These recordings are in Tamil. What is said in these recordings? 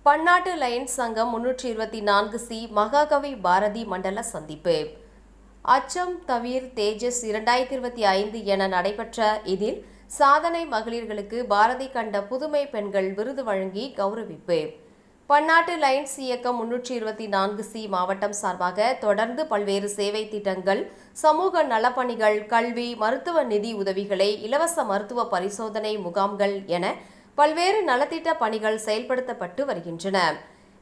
பன்னாட்டு லயன்ஸ் சங்கம் 324C மகாகவி பாரதி மண்டல சந்திப்பு. அச்சம் தவிர் தேஜஸ் 2025 என நடைபெற்ற இதில் சாதனை மகளிர்களுக்கு பாரதி கண்ட புதுமை பெண்கள் விருது வழங்கி கௌரவிப்பு. பன்னாட்டு லயன்ஸ் இயக்கம் 324C மாவட்டம் சார்பாக தொடர்ந்து பல்வேறு சேவை திட்டங்கள், சமூக நலப்பணிகள், கல்வி, மருத்துவ நிதி உதவிகளை, இலவச மருத்துவ பரிசோதனை முகாம்கள் என பல்வேறு நலத்திட்ட பணிகள் செயல்படுத்தப்பட்டு வருகின்றன.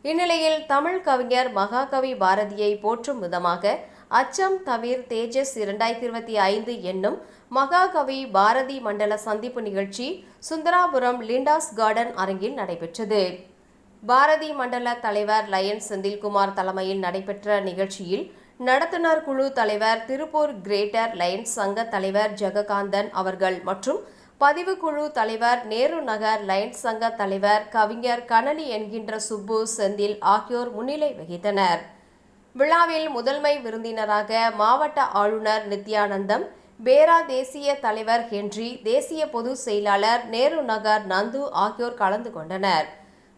இந்நிலையில் தமிழ் கவிஞர் மகாகவி பாரதியை போற்றும் விதமாக அச்சம் தவிர் தேஜஸ் 2025 என்னும் மகாகவி பாரதி மண்டல சந்திப்பு நிகழ்ச்சி சுந்தராபுரம் லிண்டாஸ் கார்டன் அரங்கில் நடைபெற்றது. பாரதி மண்டல தலைவர் லயன் செந்தில்குமார் தலைமையில் நடைபெற்ற நிகழ்ச்சியில் நடத்துனர் குழு தலைவர், திருப்பூர் கிரேட்டர் லயன்ஸ் சங்க தலைவர் ஜெககாந்தன் அவர்கள் மற்றும் பதிவுக்குழு தலைவர், நேரு நகர் லயன்ஸ் சங்க தலைவர் கவிஞர் கனலி என்கின்ற சுப்பு, செந்தில் ஆகியோர் முன்னிலை வகித்தனர். விழாவில் முதன்மை விருந்தினராக மாவட்ட ஆளுநர் நித்யானந்தம், பேரா தேசிய தலைவர் ஹென்றி, தேசிய பொதுச் செயலாளர் நேரு நகர் நந்து ஆகியோர் கலந்து கொண்டனர்.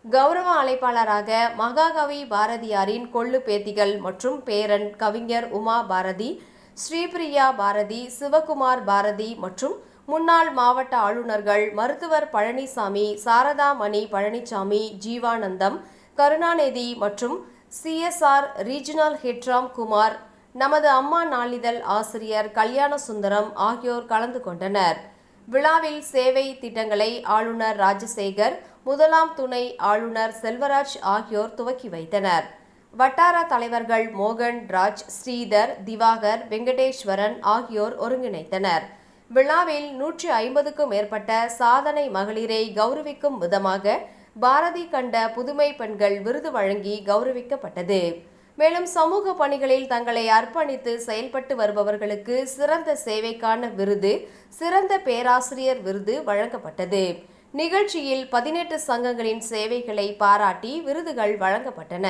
கௌரவ அழைப்பாளராக மகாகவி பாரதியாரின் கொள்ளு பேத்திகள் மற்றும் பேரன் கவிஞர் உமா பாரதி, ஸ்ரீபிரியா பாரதி, சிவகுமார் பாரதி மற்றும் முன்னாள் மாவட்ட ஆளுநர்கள் மருத்துவர் பழனிசாமி, சாரதா மணி பழனிசாமி, ஜீவானந்தம், கருணாநிதி மற்றும் CSR ரீஜனல் ஹெட் ராம்குமார், நமது அம்மா நாளிதழ் ஆசிரியர் கல்யாணசுந்தரம் ஆகியோர் கலந்து கொண்டனர். விழாவில் சேவை திட்டங்களை ஆளுநர் ராஜசேகர், முதலாம் துணை ஆளுநர் செல்வராஜ் ஆகியோர் துவக்கி வைத்தனர். வட்டார தலைவர்கள் மோகன் ராஜ், ஸ்ரீதர், திவாகர், வெங்கடேஸ்வரன் ஆகியோர் ஒருங்கிணைத்தனர். விழாவில் 150க்கும் மேற்பட்ட சாதனை மகளிரை கௌரவிக்கும் விதமாக பாரதி கண்ட புதுமை பெண்கள் விருது வழங்கி கௌரவிக்கப்பட்டது. மேலும் சமூக பணிகளில் தங்களை அர்ப்பணித்து செயல்பட்டு வருபவர்களுக்கு சிறந்த சேவைக்கான விருது, சிறந்த பேராசிரியர் விருது வழங்கப்பட்டது. நிகழ்ச்சியில் 18 சங்கங்களின் சேவைகளை பாராட்டி விருதுகள் வழங்கப்பட்டன.